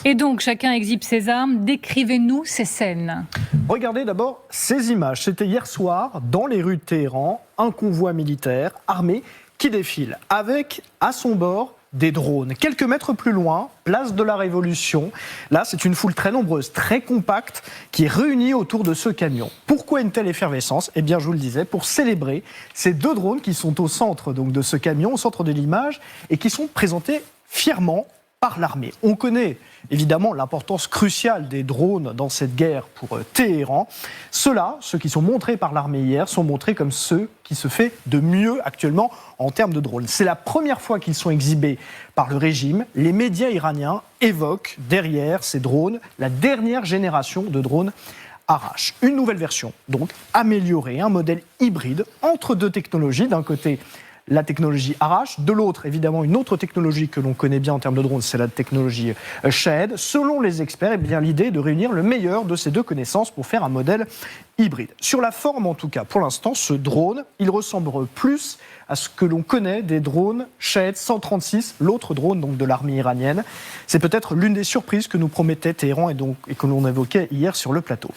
Et donc, chacun exhibe ses armes. Décrivez-nous ces scènes. Regardez d'abord ces images. C'était hier soir, dans les rues de Téhéran, un convoi militaire armé qui défile avec, à son bord, des drones. Quelques mètres plus loin, place de la Révolution. Là, c'est une foule très nombreuse, très compacte, qui est réunie autour de ce camion. Pourquoi une telle effervescence ? Eh bien, je vous le disais, pour célébrer ces deux drones qui sont au centre donc, de ce camion, au centre de l'image, et qui sont présentés fièrement par l'armée. On connaît évidemment l'importance cruciale des drones dans cette guerre pour Téhéran. Ceux qui sont montrés par l'armée hier, sont montrés comme ceux qui se fait de mieux actuellement en termes de drones. C'est la première fois qu'ils sont exhibés par le régime. Les médias iraniens évoquent derrière ces drones la dernière génération de drones Arash. Une nouvelle version, donc améliorée, un modèle hybride entre deux technologies. D'un côté, la technologie Arash, de l'autre, évidemment, une autre technologie que l'on connaît bien en termes de drones, c'est la technologie Shahed. Selon les experts, eh bien, l'idée est de réunir le meilleur de ces deux connaissances pour faire un modèle hybride. Sur la forme, en tout cas, pour l'instant, ce drone, il ressemble plus à ce que l'on connaît des drones Shahed 136, l'autre drone donc, de l'armée iranienne. C'est peut-être l'une des surprises que nous promettait Téhéran et que l'on évoquait hier sur le plateau.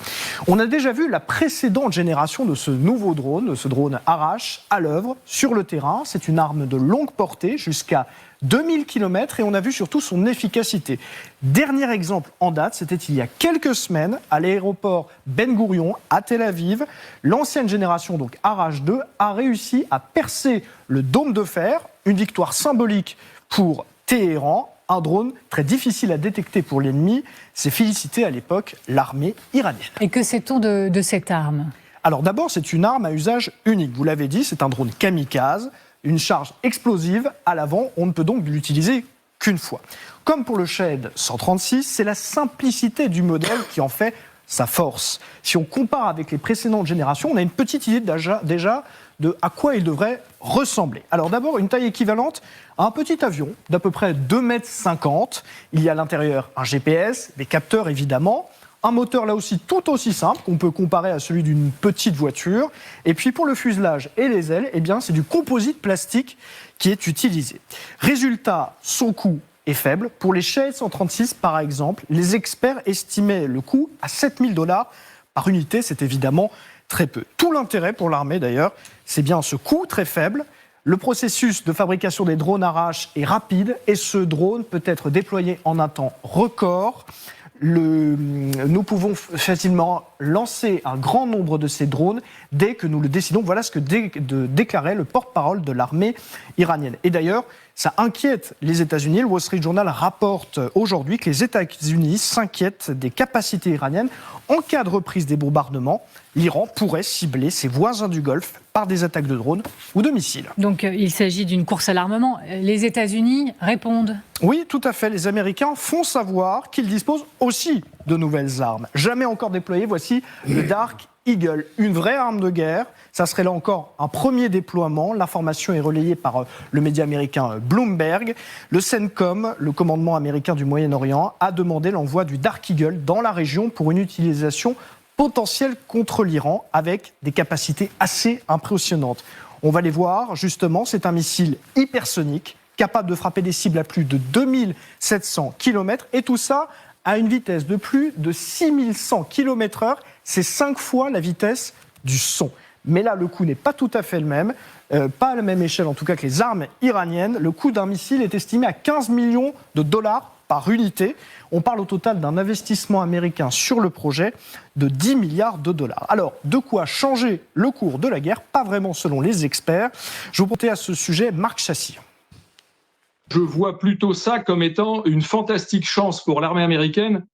On a déjà vu la précédente génération de ce nouveau drone, de ce drone Arash, à l'œuvre sur le terrain. C'est une arme de longue portée, jusqu'à 2000 km, et on a vu surtout son efficacité. Dernier exemple en date, c'était il y a quelques semaines à l'aéroport Ben Gourion à Tel Aviv. L'ancienne génération, donc Arash 2, a réussi à percer le dôme de fer, une victoire symbolique pour Téhéran. Un drone très difficile à détecter pour l'ennemi. C'est félicité à l'époque l'armée iranienne. Et que sait-on de cette arme ? Alors d'abord, c'est une arme à usage unique. Vous l'avez dit, c'est un drone kamikaze. Une charge explosive à l'avant, on ne peut donc l'utiliser qu'une fois. Comme pour le Shahed 136, c'est la simplicité du modèle qui en fait sa force. Si on compare avec les précédentes générations, on a une petite idée déjà de à quoi il devrait ressembler. Alors d'abord, une taille équivalente à un petit avion d'à peu près 2,50 m. Il y a à l'intérieur un GPS, des capteurs évidemment, un moteur là aussi tout aussi simple qu'on peut comparer à celui d'une petite voiture. Et puis pour le fuselage et les ailes, eh bien, c'est du composite plastique qui est utilisé. Résultat, son coût est faible. Pour les Shahed 136 par exemple, les experts estimaient le coût à 7 000 $ par unité. C'est évidemment très peu. Tout l'intérêt pour l'armée d'ailleurs, c'est bien ce coût très faible. Le processus de fabrication des drones Arash est rapide et ce drone peut être déployé en un temps record. Nous pouvons facilement lancer un grand nombre de ces drones dès que nous le décidons. Voilà ce que déclarait le porte-parole de l'armée iranienne. Et d'ailleurs, ça inquiète les États-Unis. Le Wall Street Journal rapporte aujourd'hui que les États-Unis s'inquiètent des capacités iraniennes. En cas de reprise des bombardements, l'Iran pourrait cibler ses voisins du Golfe par des attaques de drones ou de missiles. Donc il s'agit d'une course à l'armement. Les États-Unis répondent ? Oui, tout à fait. Les Américains font savoir qu'ils disposent aussi de nouvelles armes. Jamais encore déployées, voici le Dark Eagle, une vraie arme de guerre. Ça serait là encore un premier déploiement. L'information est relayée par le média américain Bloomberg. Le CENTCOM, le commandement américain du Moyen-Orient, a demandé l'envoi du Dark Eagle dans la région pour une utilisation potentielle contre l'Iran avec des capacités assez impressionnantes. On va les voir, justement, c'est un missile hypersonique capable de frapper des cibles à plus de 2700 km et tout ça à une vitesse de plus de 6100 km/h. C'est 5 fois la vitesse du son. Mais là, le coût n'est pas tout à fait le même, pas à la même échelle en tout cas que les armes iraniennes. Le coût d'un missile est estimé à 15 millions de dollars par unité. On parle au total d'un investissement américain sur le projet de 10 milliards de dollars. Alors, de quoi changer le cours de la guerre ? Pas vraiment selon les experts. Je vous propose à ce sujet Marc Chassy. Je vois plutôt ça comme étant une fantastique chance pour l'armée américaine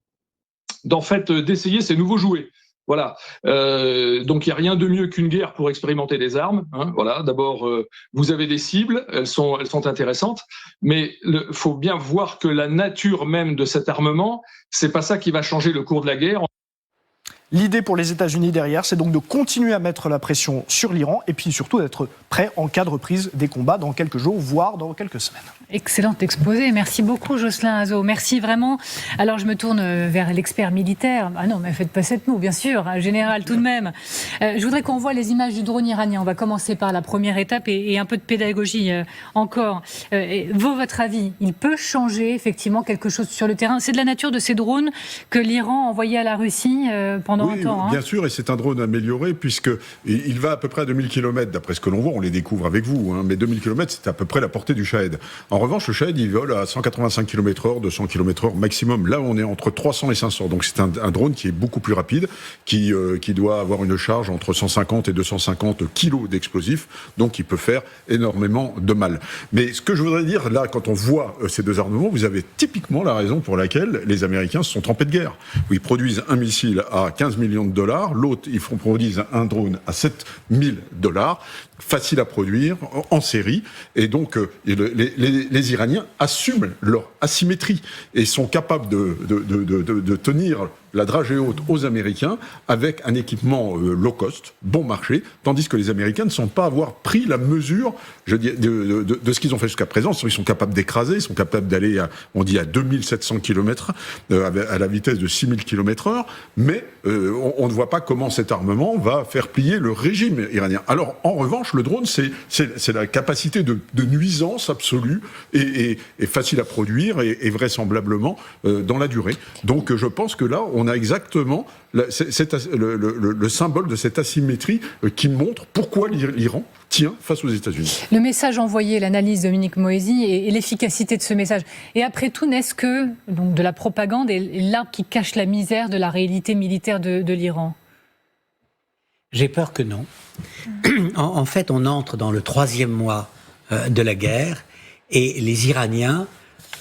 d'essayer ces nouveaux jouets. Voilà. Donc il n'y a rien de mieux qu'une guerre pour expérimenter des armes. Voilà. D'abord, vous avez des cibles, elles sont intéressantes, mais faut bien voir que la nature même de cet armement, c'est pas ça qui va changer le cours de la guerre. L'idée pour les États-Unis derrière, c'est donc de continuer à mettre la pression sur l'Iran et puis surtout d'être prêt en cas de reprise des combats dans quelques jours, voire dans quelques semaines. Excellent exposé. Merci beaucoup, Jocelyn Hazot. Merci vraiment. Alors, je me tourne vers l'expert militaire. Ah non, mais faites pas cette moue, bien sûr, un général tout de même. Je voudrais qu'on voit les images du drone iranien. On va commencer par la première étape et un peu de pédagogie encore. Votre avis, il peut changer effectivement quelque chose sur le terrain? C'est de la nature de ces drones que l'Iran a envoyés à la Russie pendant un temps. Bien sûr, et c'est un drone amélioré puisqu'il va à peu près à 2000 km, d'après ce que l'on voit, on les découvre avec vous, mais 2000 km, c'est à peu près la portée du Shahed. En revanche, le Shahed, il vole à 185 km/h, 200 km/h maximum. Là, on est entre 300 et 500. Donc, c'est un drone qui est beaucoup plus rapide, qui doit avoir une charge entre 150 et 250 kg d'explosifs. Donc, il peut faire énormément de mal. Mais ce que je voudrais dire, là, quand on voit ces deux armements, vous avez typiquement la raison pour laquelle les Américains se sont trempés de guerre. Où ils produisent un missile à 15 millions de dollars, l'autre, ils produisent un drone à 7 000 $, facile à produire, en série, et donc les Iraniens assument leur asymétrie et sont capables de tenir la dragée haute aux Américains avec un équipement low cost, bon marché, tandis que les Américains ne semblent pas avoir pris la mesure de ce qu'ils ont fait jusqu'à présent. Ils sont capables d'écraser, ils sont capables d'aller, on dit, à 2700 km à la vitesse de 6000 km/h, mais on ne voit pas comment cet armement va faire plier le régime iranien. Alors, en revanche, le drone, c'est la capacité de nuisance absolue et facile à produire et vraisemblablement dans la durée. Donc, je pense que là, on a exactement le symbole de cette asymétrie qui montre pourquoi l'Iran tient face aux États-Unis. Le message envoyé, l'analyse de Dominique Moësi et l'efficacité de ce message. Et après tout, n'est-ce que donc, de la propagande et l'arbre qui cache la misère de la réalité militaire de l'Iran? J'ai peur que non. En fait, on entre dans le 3e mois de la guerre et les Iraniens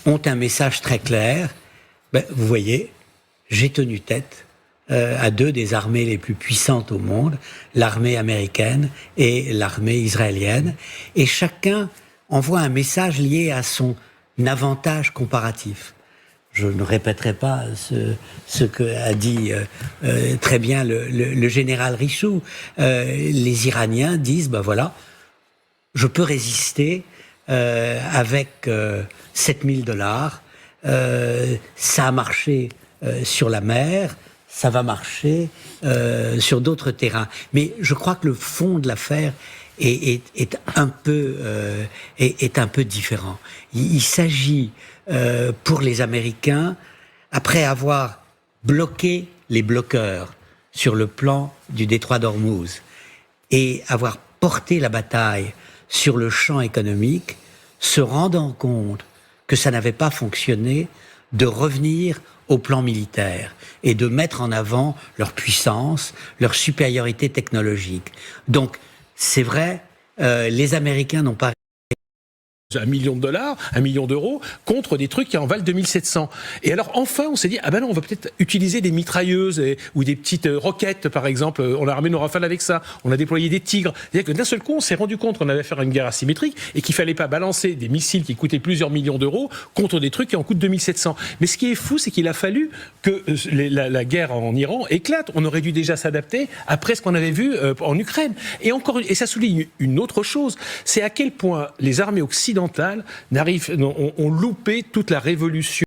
ont un message très clair. Vous voyez, j'ai tenu tête à deux des armées les plus puissantes au monde, l'armée américaine et l'armée israélienne, et chacun envoie un message lié à son avantage comparatif. Je ne répéterai pas ce qu'a dit très bien le général Richoux. Les Iraniens disent, voilà, je peux résister avec 7000 $. Ça a marché sur la mer, ça va marcher sur d'autres terrains. Mais je crois que le fond de l'affaire est un peu différent. Il s'agit pour les Américains, après avoir bloqué les bloqueurs sur le plan du détroit d'Ormuz et avoir porté la bataille sur le champ économique, se rendant compte que ça n'avait pas fonctionné, de revenir au plan militaire et de mettre en avant leur puissance, leur supériorité technologique. Donc, c'est vrai, les Américains n'ont pas $1 million, $1 million contre des trucs qui en valent 2700. Et alors enfin on s'est dit non, on va peut-être utiliser des mitrailleuses ou des petites roquettes par exemple. On a armé nos Rafales avec ça, on a déployé des Tigres. C'est-à-dire que d'un seul coup on s'est rendu compte qu'on allait faire une guerre asymétrique et qu'il fallait pas balancer des missiles qui coûtaient plusieurs millions d'euros contre des trucs qui en coûtent 2700. Mais ce qui est fou, c'est qu'il a fallu que la guerre en Iran éclate. On aurait dû déjà s'adapter après ce qu'on avait vu en Ukraine. Et ça souligne une autre chose, c'est à quel point les armées occidentales ont loupé toute la révolution